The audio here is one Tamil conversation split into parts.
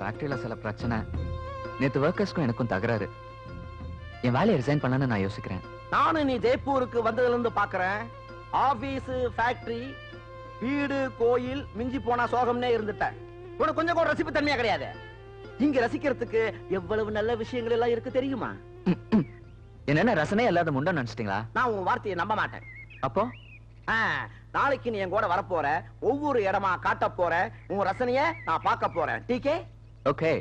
ஃபேக்டரியில சில பிரச்சனை. நேத்து ஒர்க்கர்ஸ்க்கும் எனக்கும் தகராறு. என் வேலையை ரிசைன் பண்ணனு நான் யோசிக்கிறேன். நானும் நீ ஜெய்ப்பூருக்கு வந்ததுல இருந்து பாக்குறேன். ஆபீஸ், ஃபேக்டரி, வீடு, கோயில் மிஞ்சி போனா சோகம்னே இருந்துட்ட. உனக்கு கொஞ்சம் கூட ரசிப்பு தன்மையா கிடையாது. இங்க ரசிக்கிறதுக்கு எவ்வளவு நல்ல விஷயங்கள் எல்லாம் இருக்கு தெரியுமா? என்ன ரசனையே இல்லாத முண்டை நினைச்சிட்டீங்களா? நான் உன் வார்த்தையை நம்ப மாட்டேன். அப்போ நாளைக்கு நீ என் கூட வரப்போற, ஒவ்வொரு இடமா காட்ட போற, உன் ரசனைய நான் பார்க்க போறேன். டீகே? ஓகே.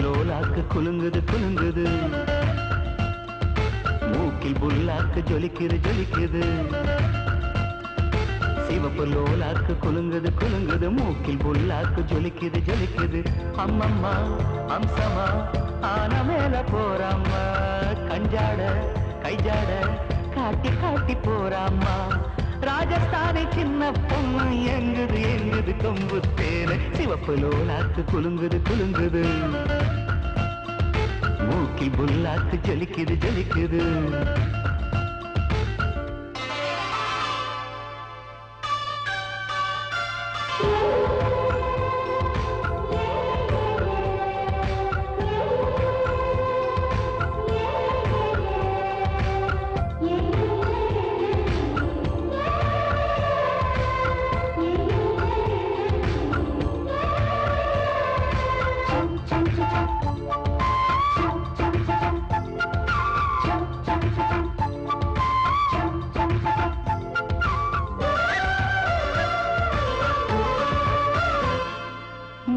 லோலாக்கு குலுங்குது குலுங்குது, மூக்கில் புல்லாக்கு ஜொலிக்குது ஜொலிக்குது. சிவப்பு லோலாக்கு குலுங்குது குலுங்குது, மூக்கில் புல்லாக்கு ஜொலிக்குது ஜொலிக்குது. அம்மம்மா அம்சமா ஆன மேல போறாம்மா, கஞ்சாட கைஜாட காட்டி காட்டி போறாம்மா. ராஜஸ்தானி சின்ன பொண்ணு எங்குது எங்குது கொம்பு தேன. சிவப்பு லோலாக்கு குலுங்குது குலுங்குது, மூக்கில் புல்லாக்கு ஜொலிக்குது ஜொலிக்குது.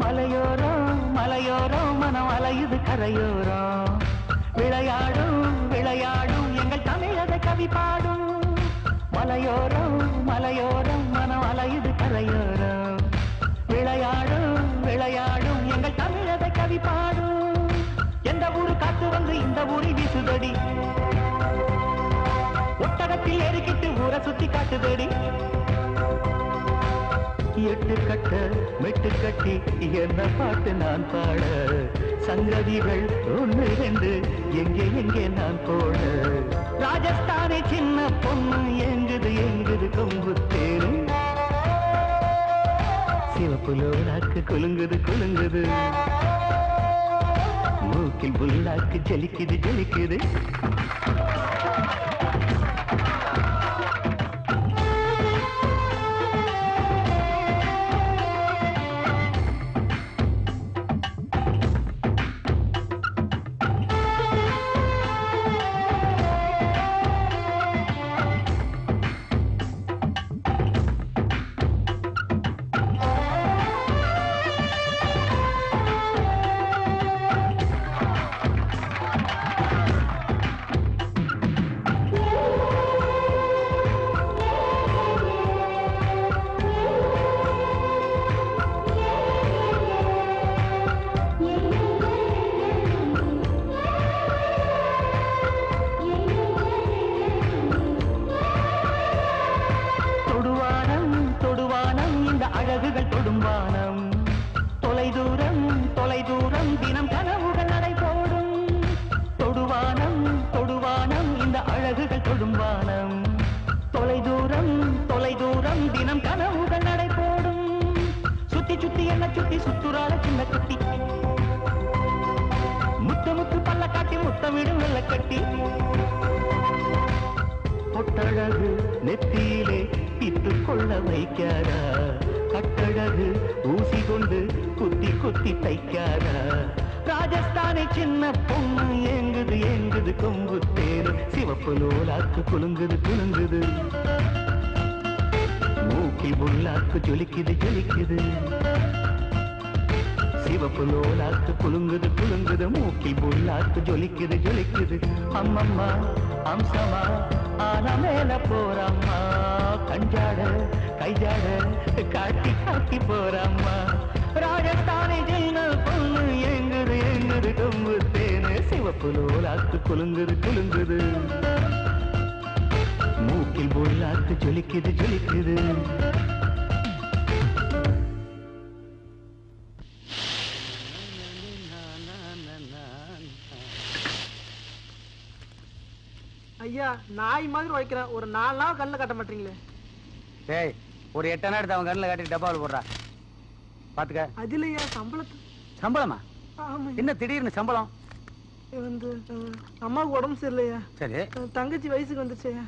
மலையோரம் மலையோரம் மனம் அலையுது கரையோரம், விளையாடும் விளையாடும் எங்கள் தமிழக கவி பாடும். மலையோரம் மலையோரம் மனம் அலையுது கரையோரம், விளையாடும் விளையாடும் எங்கள் தமிழக கவி பாடும். எந்த ஊரு காத்து வந்து இந்த ஊரில் வீசுதடி, ஒட்டகத்தில் ஏறிக்கிட்டு ஊரை சுத்தி காட்டுதடி. எட்டு கட்ட மெட்டு கட்டி என்ன பாட்டு நான் பாட, சங்கதிகள் ஒன்று ரெண்டு எங்கே எங்கே நான் போட. ராஜஸ்தானி சின்ன பொண்ணு எங்குது எங்குது கொம்பு தேரு, சிவப்பு லோலாக்கு குலுங்குது குலுங்குது, மூக்கில் புல்லாக்கு ஜலிக்குது ஜலிக்குது. அழகுகள் தொடும்பானம், தொலைதூரம் தொலைதூரம் தினம் கனவுகள் நடை போடும். தொடுவானம் தொடுவானம் இந்த அழகுகள் தொடும்பானம், தொலைதூரம் தொலைதூரம் தினம் கனவுகள் நடை போடும். சுத்தி சுத்தி என்ன சுத்தி சுத்துறாள சின்ன குட்டி, முத்து முத்து பல்ல காட்டி முத்தமிடும் வெள்ள கட்டி. பொட்டழகு நெத்தியிலே பித்து கொள்ள வைக்காரா, கட்டழகு ஊசி கொண்டு குத்தி குத்தி தைக்காரா. ராஜஸ்தானி சின்ன பொண்ணு ஏங்குது ஏங்குது கொம்பு தேனு சிவப்பு லோலாக்கு குலுங்குது குலுங்குது மூக்கில் புல்லாக்கு ஜொலிக்குது ஜொலிக்குது சிவப்பு லோலாக்கு குலுங்குது குலுங்குது மூக்கில் புல்லாக்கு ஜொலிக்குது ஜொலிக்குது அம்மம்மா அம்சமா ஆன மேல போறம்மா கஞ்சாட கைஜாட காட்டி காட்டி போறம்மா ராஜஸ்தானி சின்ன பொண்ணு ஏங்குது ஏங்குது கொம்பு தேனு சிவப்பு லோலாக்கு குலுங்குது குலுங்குது மூக்கில் புல்லாக்கு ஜொலிக்குது ஜொலிக்குது ஐயா நாய் மாதிரி உழைக்கிறேன் ஒரு 4 நாள் கண்ணில் கட்ட மாட்டீங்களே. டேய் ஒரு 8 நாள் எடுத்து அவன் கண்ணில் கட்டி டப்பாவில் போடுறா பாத்துக்க. அதுலயா சம்பளமா? ஆமா. என்ன திடீர்னு சம்பளம்? வந்து அம்மாவுக்கு உடம்பு சரியில்லையா. சரி. தங்கச்சி வயசுக்கு வந்துச்சையா.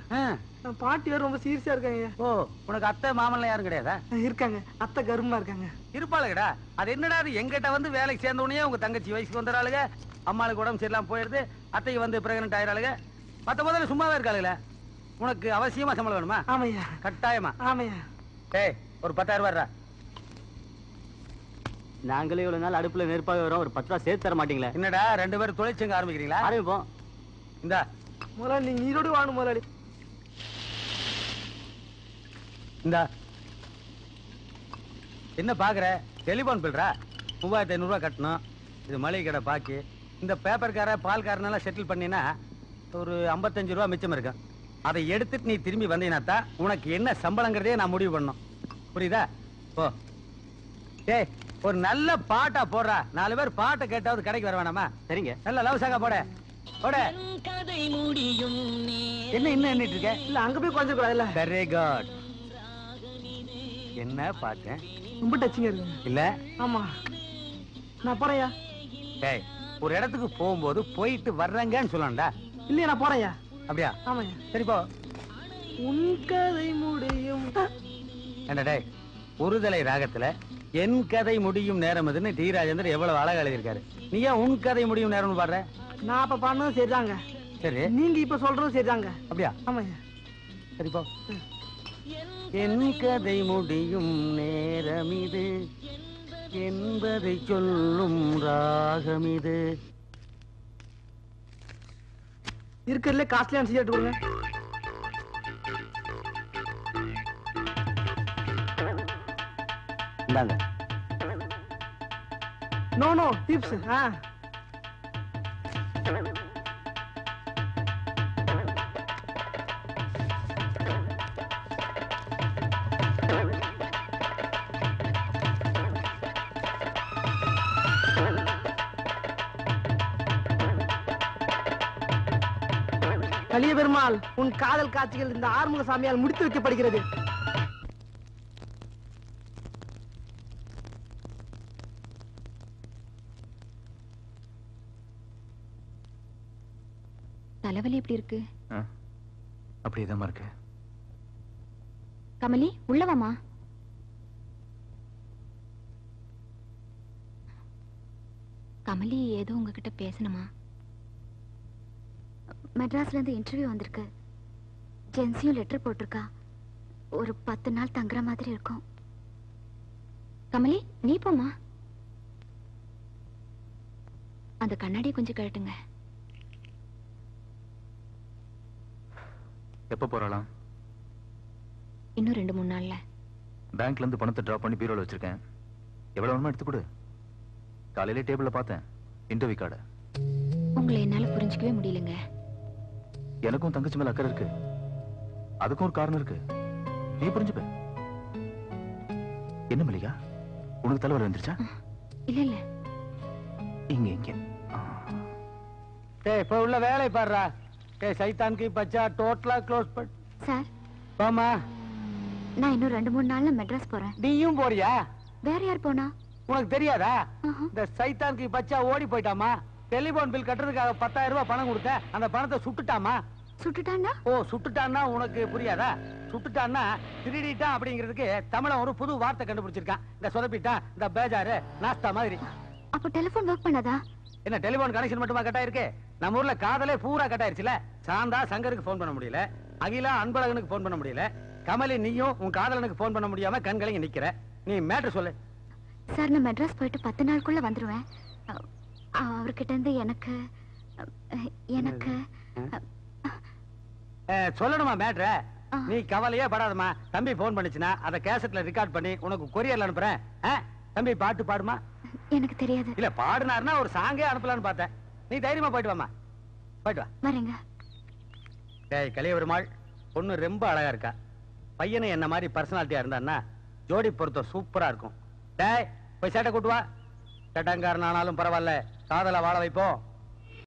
பாட்டி வேற ரொம்ப சீரியஸா இருக்காங்க. ஓ உனக்கு அத்தை மாமன்லாம் யாரும் கிடையாதா? இருக்காங்க, அத்தை கருமா இருக்காங்க. இருப்பாளுங்கடா. அது என்னடா அது எங்கிட்ட வந்து வேலைக்கு சேர்ந்த உடனே உங்க தங்கச்சி வயசுக்கு வந்துறாளுங்க, அம்மாளுக்கு உடம்பு சரியில்லாம போயிடுது, அத்தைக்கு வந்து பிரெக்னன்ட் ஆயிராளுங்க, மத்த முதல்ல சும்மாவே இருக்காளுங்களே. உனக்கு அவசியமா சம்பளம் வேணுமா? ஆமையா. கட்டாயமா? ஆமையா. டேய் ஒரு 10,000 ரூபாய். நாங்களே இவ்வளவு நாள் அடுப்புல நெருப்பாக வரோம், ஒரு 10 ரூபா சேர்த்து தர மாட்டீங்களா? என்னடா 2 பேரும் தொழிற்சங்க ஆரம்பிக்கிறீங்களா? ஆரம்பிப்போம். இந்தா முதலாளி நீங்க ஈரோடு வாங்க முதலாளி. இந்தா என்ன பாக்குற? டெலிபோன் பில்றா 3500 ரூபாய் கட்டணும். இது மளிகை கடை பாக்கி. இந்த பேப்பர்கார பால்காரனெல்லாம் செட்டில் பண்ணினா ஒரு 55 ரூபாய் மிச்சம் இருக்கு. அதை எடுத்துட்டு நீ திரும்பி வந்தீங்கன்னா உனக்கு என்ன சம்பளங்கிறதே நான் முடிவு பண்ணணும். புரியுதா? ஓ டேய் ஒரு நல்ல பாட்டா போடுறா. 4 பேர் பாட்டை கேட்டாவது கடைக்கு வர வேணாமா? சரிங்க. நல்ல லவ் சாங்கா போட போட. என்ன இன்னும் எண்ணிட்டு இருக்க? இல்ல அங்க போய் கொஞ்சம் கூடாதுல்ல. Very good. என்ன பாட்டு? ரொம்ப டச்சிங்கா இருக்கு. இல்ல? ஆமா நான் போறேயா. டேய் ஒரு இடத்துக்கு போகும்போது போயிட்டு வர்றேங்கன்னு சொல்லணும்டா. இல்லையா நான் போறேயா. அப்படியா? ஆமாயா. சரி போ. உன் கதை முடியும். என்ன டேய் ஒருதலை ராகத்துல என் கதை முடியும் நேரம் அதுன்னு டி ராஜேந்தர் எவ்வளவு அழகா எழுதியிருக்காரு. நீ ஏன் உன் கதை முடியும் நேரம்னு பாடுற? நான் அப்ப பண்ணதும் சரிதாங்க. சரி நீங்க இப்ப சொல்றதும் சரிதாங்க. அப்படியா? ஆமாயா. சரி போ. என் கதை முடியும் நேரம் இது என்பதை சொல்லும் ராகம் இது. இருக்கிறதுல காஸ்ட்லியான சிகரெட் கொடுங்க. இந்தாங்க. No no tips. Kaliya Perumal உன் காதல் காட்சிகள் இந்த ஆறுமுக சாமியால் முடித்து வைக்கப்படுகிறது. தலைவலி எப்படி இருக்கு? அப்படியேதான் இருக்கு. கமலி உள்ளவாமா. கமலி ஏதோ உங்ககிட்ட பேசணுமா? மெட்ராஸ்ல இருந்து இன்டர்வியூ வந்திருக்கு. ஜென்சியும் லெட்டர் போட்டிருக்கா. ஒரு 10 நாள் தங்குற மாதிரி இருக்கும். கமலி நீ போமா. அந்த கண்ணாடியை கொஞ்சம் கழட்டுங்க. எப்ப போறலாம்? இன்னும் 2-3 நாள்ல. பேங்க்ல இருந்து பணத்தை டிராப் பண்ணி பீரோல வச்சிருக்கேன். எவ்வளவு வேணுமோ எடுத்து கொடு. காலையில டேபிள்ல பார்த்தேன் இன்டர்வியூ கார்டு. உங்களை என்னால புரிஞ்சுக்கவே முடியலங்க. எனக்கும் தங்கச்சி மேல அக்கறை இருக்கு. அதுக்கும் ஒரு காரணம் இருக்கு. நீ புரிஞ்சுப்ப. என்ன மல்லிகா உனக்கு தலைவலி வந்துருச்சா? இல்ல இல்ல. இங்க இங்க. டேய் இப்ப உள்ள வேலை பாடுறா. டேய் சைத்தான் கி பச்சா டோட்டலா க்ளோஸ் பண்ணு. சார் வாமா. நான் இன்னும் 2-3 நாள்ல மெட்ராஸ் போறேன். நீயும் போறியா? வேற யார் போனா? உனக்கு தெரியாதா? இந்த சைத்தான் கி பச்சா ஓடி போயிட்டாமா. டெலிபோன் பில் கட்டுறதுக்காக 10,000 ரூபாய் பணம் கொடுத்த அந்த பணத்தை சுட்டுட்டாமா. சுட்டுட்டான்னா? ஓ சுட்டுட்டான்னா உனக்கு புரியாதா? சுட்டுட்டான்னா திருடிட்டான் அப்படிங்கிறதுக்கு தமிழன் ஒரு புது வார்த்தை கண்டுபிடிச்சிருக்கான். இந்த சொதப்பிட்டான், இந்த பேஜாரு, நாஸ்தா மாதிரி. அப்ப டெலிபோன் ஒர்க் பண்ணாதா? என்ன டெலிபோன் கனெக்ஷன் மட்டுமா கட் ஆயிருக்கு? நம்ம ஊர்ல காதலே பூரா கட் ஆயிருச்சுல. சாந்தா சங்கருக்கு போன் பண்ண முடியல, அகிலா அன்பழகனுக்கு போன் பண்ண முடியல, கமலி நீயும் உன் காதலனுக்கு போன் பண்ண முடியாம கண்கலங்கி நிக்கிற. நீ மேட்டர் சொல்லு. சார் நான் மெட்ராஸ் போயிட்டு 10 நாளுக்குள்ள வந்துருவேன். அவர்கிட்ட இருந்து எனக்கு சொல்லணுமா மேட்ர? நீ கவலையே படாதமா. தம்பி போன் பண்ணிச்சுனா அத கேசட்ல ரெக்கார்ட் பண்ணி உனக்கு கொரியர்ல அனுப்புறேன். தம்பி பாட்டு பாடுமா? எனக்கு தெரியாது. இல்ல பாடுனாருன்னா ஒரு சாங்கே அனுப்பலான்னு பார்த்தேன். நீ தைரியமா போயிட்டு வாமா. போயிட்டு வா. வரேங்க. டேய் கலியபெருமாள், பொண்ணு ரொம்ப அழகா இருக்கா. பையனை என்ன மாதிரி பர்சனாலிட்டியா இருந்தான்னா ஜோடி பொருத்தம் சூப்பரா இருக்கும். டேய் போய் சேட்டை கூட்டு வா. சேட்டங்காரன் ஆனாலும் பரவாயில்ல, காதல வாழ வைப்போம்.